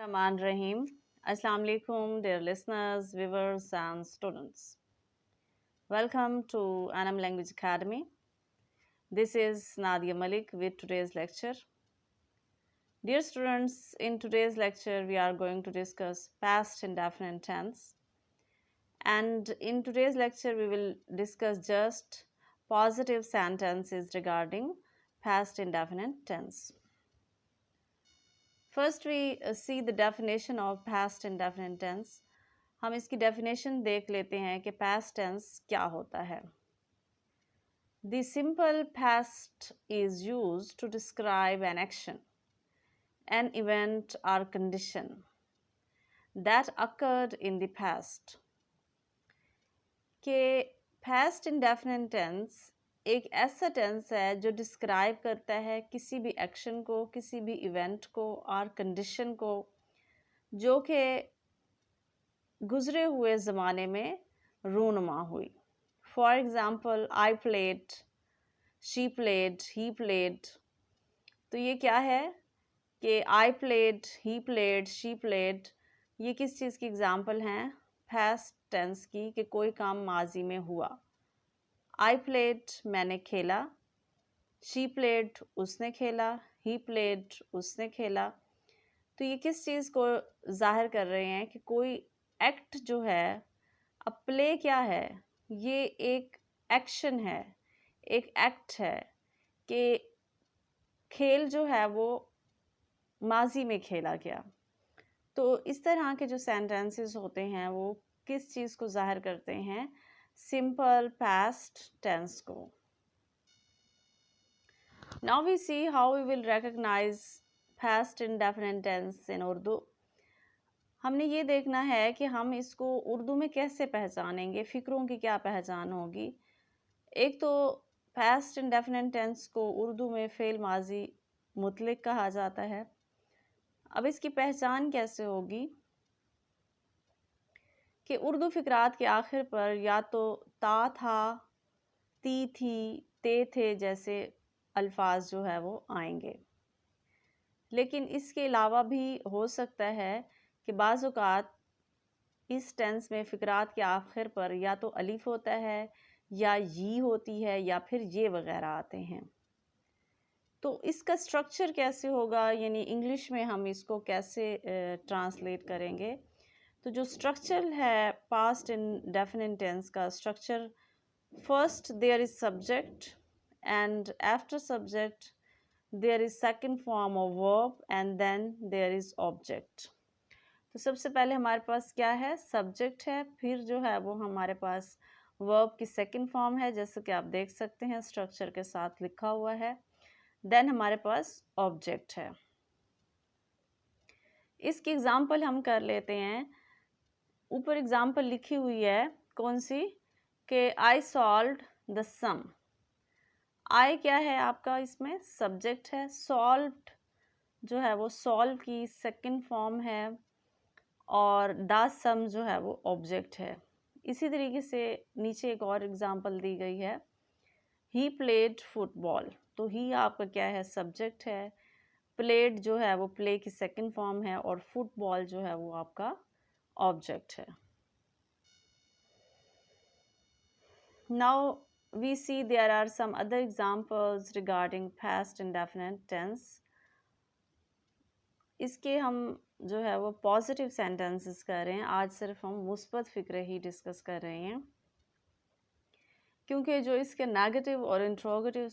Rahman Rahim. Assalamu alaikum, dear listeners, viewers, and students. Welcome to Anam Language Academy. This is Nadia Malik with today's lecture. Dear students, in today's lecture, we are going to discuss past indefinite tense. And in today's lecture, we will discuss just positive sentences regarding past indefinite tense. First, we see the definition of past indefinite tense. हम इसकी definition देख लेते हैं कि past tense क्या होता है. The simple past is used to describe an action, an event or condition that occurred in the past. कि past indefinite tense एक ऐसा टेंस है जो डिस्क्राइब करता है किसी भी एक्शन को, किसी भी इवेंट को और कंडीशन को जो कि गुजरे हुए ज़माने में रूनुमा हुई. For example, I played, she played, he played. तो ये क्या है कि I played, he played, she played, ये किस चीज़ की एग्ज़ाम्पल हैं? पास्ट टेंस की, कि कोई काम माजी में हुआ. आई प्लेड, मैंने खेला. शी प्लेड, उसने खेला. ही प्लेड, उसने खेला. तो ये किस चीज़ को ज़ाहिर कर रहे हैं कि कोई एक्ट जो है, अब प्ले क्या है? ये एक एक्शन है, एक एक्ट है कि खेल जो है वो माजी में खेला गया. तो इस तरह के जो सेंटेंसेस होते हैं वो किस चीज़ को ज़ाहिर करते हैं? सिंपल पास्ट टेंस को. Now we see how we will recognise past indefinite tense in Urdu. हमने ये देखना है कि हम इसको उर्दू में कैसे पहचानेंगे, फ़िक्रों की क्या पहचान होगी. एक तो पास्ट इंडेफिनिट टेंस को उर्दू में फ़ेल माजी मुतलक कहा जाता है. अब इसकी पहचान कैसे होगी कि उर्दू फ़िक्रात के आखिर पर या तो ता था, ती थी, ते थे जैसे अल्फाज जो है वो आएंगे. लेकिन इसके अलावा भी हो सकता है कि बाज़ औक़ात इस टेंस में फ़िक्रात के आखिर पर या तो अलिफ होता है या यी होती है या फिर ये वग़ैरह आते हैं. तो इसका स्ट्रक्चर कैसे होगा, यानी इंग्लिश में हम इसको कैसे ट्रांसलेट करेंगे? तो जो स्ट्रक्चर है पास्ट इंडेफिनिट टेंस का structure, first there is subject and after subject there is second form of verb and then there is object. तो सबसे पहले हमारे पास क्या है? सब्जेक्ट है. फिर जो है वो हमारे पास वर्ब की सेकंड फॉर्म है, जैसे कि आप देख सकते हैं स्ट्रक्चर के साथ लिखा हुआ है. देन हमारे पास ऑब्जेक्ट है. इसकी एग्जांपल हम कर लेते हैं. ऊपर एग्जांपल लिखी हुई है, कौन सी? कि आई सॉल्व्ड द सम. आई क्या है आपका? इसमें सब्जेक्ट है. सॉल्व्ड जो है वो सॉल्व की सेकंड फॉर्म है और द सम जो है वो ऑब्जेक्ट है. इसी तरीके से नीचे एक और एग्जांपल दी गई है, ही प्लेड फुटबॉल. तो ही आपका क्या है? सब्जेक्ट है. प्लेड जो है वो प्ले की सेकंड फॉर्म है और फुटबॉल जो है वो आपका ऑब्जेक्ट है. Now we see there are some other examples regarding past indefinite tense. इसके हम जो है वो पॉजिटिव सेंटेंसेस कर रहे हैं. आज सिर्फ हम मुस्बत फ़िक्रे ही डिस्कस कर रहे हैं, क्योंकि जो इसके नेगेटिव और इंट्रोगेटिव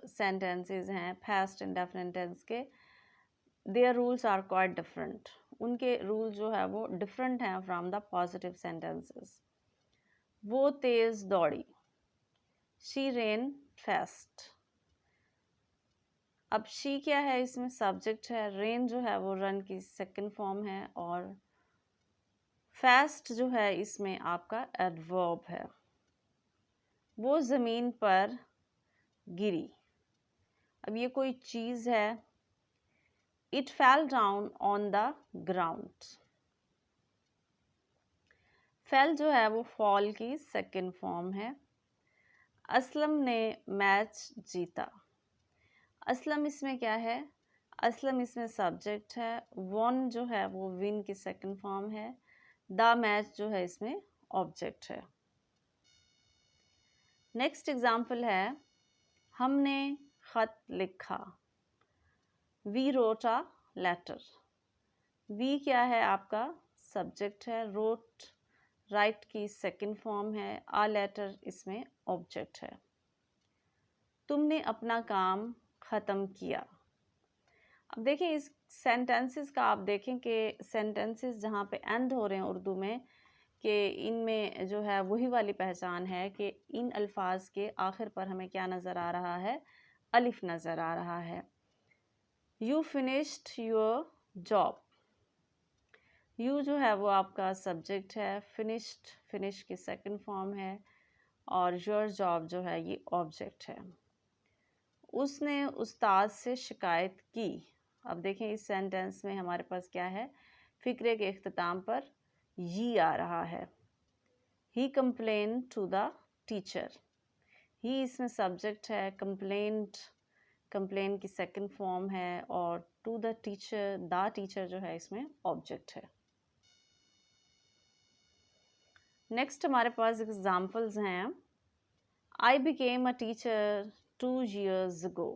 सेंटेंसेस हैं पास्ट इंडेफिनिट टेंस के, their rules are quite different. उनके रूल जो है वो डिफरेंट हैं फ्रॉम द पॉजिटिव सेंटेंसेस. वो तेज़ दौड़ी. She rain fast. अब शी क्या है? इसमें सब्जेक्ट है. रेन जो है वो रन की सेकंड फॉर्म है और फास्ट जो है इसमें आपका एडवर्ब है. वो ज़मीन पर गिरी. अब ये कोई चीज़ है. It fell down on the ground. Fail जो है वो फॉल की सेकंड फॉर्म है. असलम ने मैच जीता. असलम इसमें क्या है? असलम इसमें सब्जेक्ट है, वन जो है वो विन की सेकंड फॉर्म है, द मैच जो है इसमें ऑब्जेक्ट है। नेक्स्ट एग्जाम्पल है हमने खत लिखा, we wrote a letter. We क्या है आपका सब्जेक्ट है, रोट राइट की सेकंड फॉर्म है, आ लेटर इसमें ऑब्जेक्ट है। तुमने अपना काम ख़त्म किया। अब देखिए इस सेंटेंसेस का आप देखें कि सेंटेंसेस जहाँ पे एंड हो रहे हैं उर्दू में, कि इनमें जो है वही वाली पहचान है कि इन अल्फाज के आखिर पर हमें क्या नज़र आ रहा है, अलिफ नज़र आ रहा है। You finished your job, you जो है वो आपका सब्जेक्ट है, फिनिश्ड फिनिश की सेकंड फॉर्म है, और योर जॉब जो है ये ऑब्जेक्ट है। उसने उस्ताद से शिकायत की। अब देखें इस सेंटेंस में हमारे पास क्या है, फ़िक्रे के इख्तिताम पर ये आ रहा है। ही कंप्लेन टू द टीचर, ही इसमें सब्जेक्ट है, कंप्लेन की सेकंड फॉर्म है, और टू द टीचर जो है इसमें ऑब्जेक्ट है। नेक्स्ट हमारे पास एग्जाम्पल्स हैं, I became a teacher 2 years ago।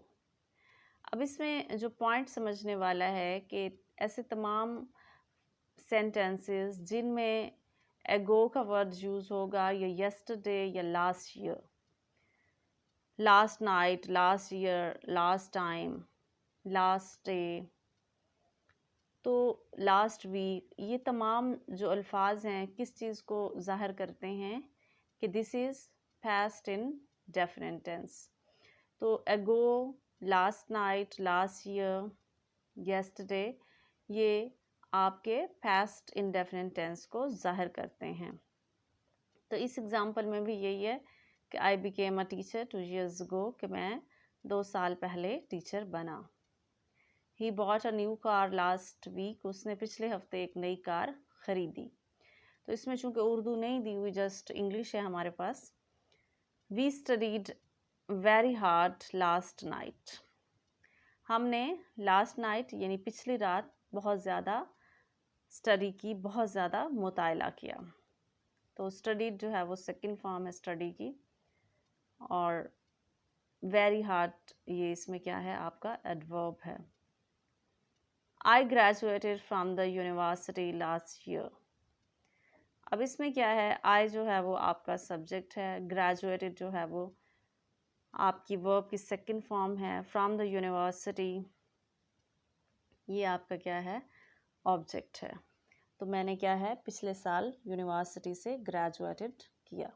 अब इसमें जो पॉइंट समझने वाला है कि ऐसे तमाम सेंटेंसेस जिनमें एगो का वर्ड यूज़ होगा, या यस्टरडे या last year, last night, last year, last time, last day, तो लास्ट वीक, ये तमाम जो अल्फाज हैं किस चीज़ को ज़ाहिर करते हैं कि this is past indefinite tense. तो ago, last night, last year, yesterday, ये आपके पास्ट इंडेफिनिट टेंस को ज़ाहिर करते हैं। तो इस एग्ज़ाम्पल में भी यही है कि I became a teacher 2 years ago, कि मैं 2 साल पहले टीचर बना। He bought a new car last week, उसने पिछले हफ्ते एक नई कार ख़रीदी। तो इसमें चूँकि उर्दू नहीं दी हुई, जस्ट इंग्लिश है हमारे पास। We studied very hard last night, हमने लास्ट नाइट यानी पिछली रात बहुत ज़्यादा स्टडी की, बहुत ज़्यादा मुताला किया। तो स्टडीड जो है वो सेकंड फॉर्म है स्टडी की, और वेरी हार्ड ये इसमें क्या है आपका एडवर्ब है। I graduated from the university last year. अब इसमें क्या है, आई जो है वो आपका सब्जेक्ट है, ग्रेजुएटेड जो है वो आपकी वर्ब की सेकंड फॉर्म है, फ्रॉम द यूनिवर्सिटी ये आपका क्या है ऑब्जेक्ट है। तो मैंने क्या है पिछले साल यूनिवर्सिटी से ग्रेजुएटेड किया।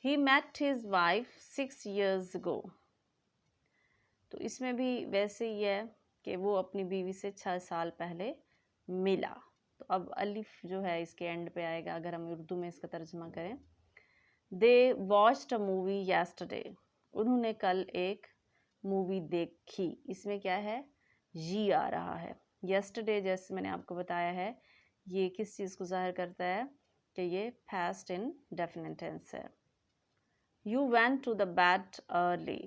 He met his wife 6 years ago। तो इसमें भी वैसे ही है कि वो अपनी बीवी से 6 साल पहले मिला। तो अब अलिफ जो है इसके एंड पे आएगा अगर हम उर्दू में इसका तर्जुमा करें। दे वॉच्ड अ मूवी येस्टरडे, उन्होंने कल एक मूवी देखी। इसमें क्या है जी आ रहा है। येस्टरडे जैसे मैंने आपको बताया है ये किस चीज़ को ज़ाहिर करता है कि ये पास्ट इन डेफिनेट टेंस है। You went to the bed early,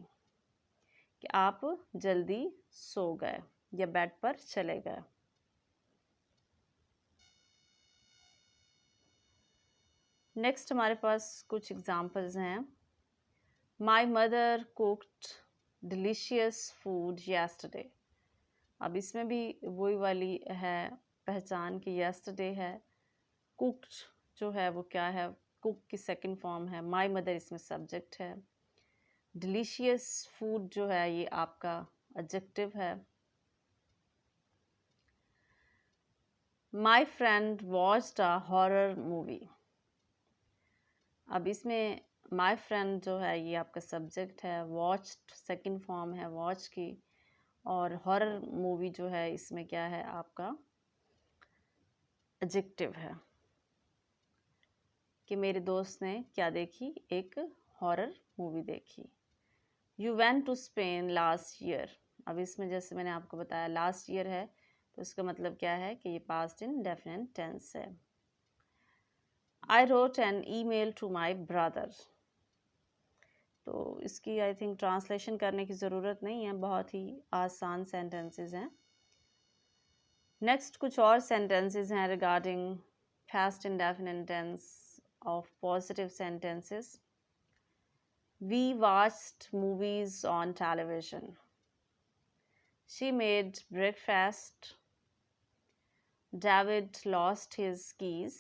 कि आप जल्दी सो गए या बेड पर चले गए। नेक्स्ट हमारे पास कुछ एग्जाम्पल्स हैं। My mother cooked delicious food yesterday. अब इसमें भी वही वाली है पहचान कि येस्टरडे है, कुक्ड जो है वो क्या है, कुक की सेकंड फॉर्म है, माई मदर इसमें सब्जेक्ट है, डिलीशियस फूड जो है ये आपका एडजेक्टिव है। My friend watched a horror movie. अब इसमें माई फ्रेंड जो है ये आपका सब्जेक्ट है, वॉच्ड सेकंड फॉर्म है वॉच की, और हॉरर मूवी जो है इसमें क्या है आपका एडजेक्टिव है कि मेरे दोस्त ने क्या देखी, एक हॉरर मूवी देखी। You went to Spain last year. अब इसमें जैसे मैंने आपको बताया लास्ट ईयर है तो इसका मतलब क्या है कि ये पास्ट इन डेफिनेट टेंस है। I wrote an email to my brother, तो इसकी आई थिंक ट्रांसलेशन करने की ज़रूरत नहीं है, बहुत ही आसान सेंटेंसेस हैं। नेक्स्ट कुछ और सेंटेंसेस हैं regarding past indefinite tense of positive sentences. We watched movies on television. She made breakfast. David lost his keys.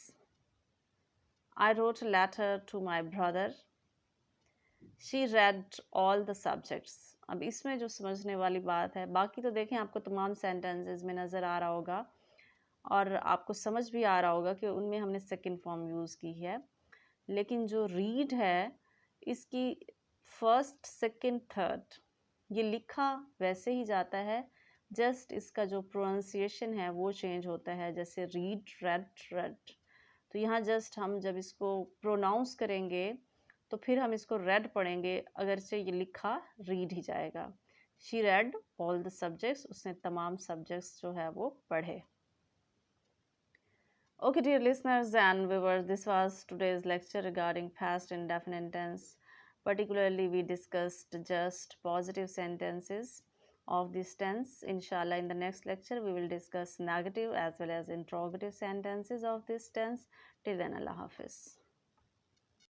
I wrote a letter to my brother. She read all the subjects. अब इसमें जो समझने वाली बात है, बाकी तो देखें आपको तमाम सेंटेंसेस में नज़र आ रहा होगा और आपको समझ भी आ रहा होगा कि उनमें हमने सेकंड फॉर्म यूज़ की है। लेकिन जो रीड है इसकी फर्स्ट सेकंड थर्ड ये लिखा वैसे ही जाता है, जस्ट इसका जो प्रोनाउंसिएशन है वो चेंज होता है, जैसे रीड रेड रेड। तो यहाँ जस्ट हम जब इसको प्रोनाउंस करेंगे तो फिर हम इसको रेड पढ़ेंगे, अगरचे ये लिखा रीड ही जाएगा। She read all the subjects, उसने तमाम सब्जेक्ट्स जो है वो पढ़े। Okay, dear listeners and viewers, this was today's lecture regarding past indefinite tense. Particularly, we discussed just positive sentences of this tense. Inshallah, in the next lecture, we will discuss negative as well as interrogative sentences of this tense. Till then, Allah Hafiz.